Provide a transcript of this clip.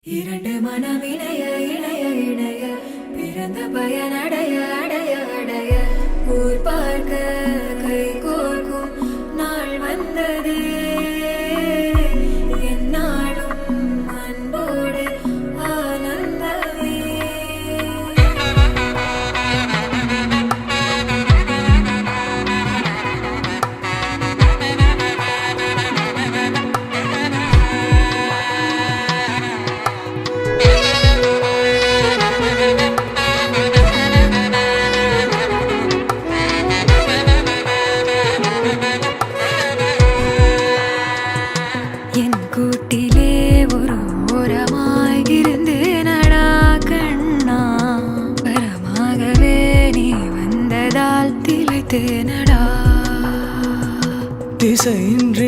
இரண்டு மனம் இணைய இணைய இணைய பிறந்த பயனடைய அடைய அடைய ஊர் பார்க்க கை கோர்க்கும் நாள் வந்ததே என்னாலும் அன்போடு ஆனந்தமே. என் கூட்டிலே ஒரு ஓரமாய் இருந்தேனடா கண்ணா, வரமாகவே நீ வந்ததால் திளைத்தேனடா. திசையின்றி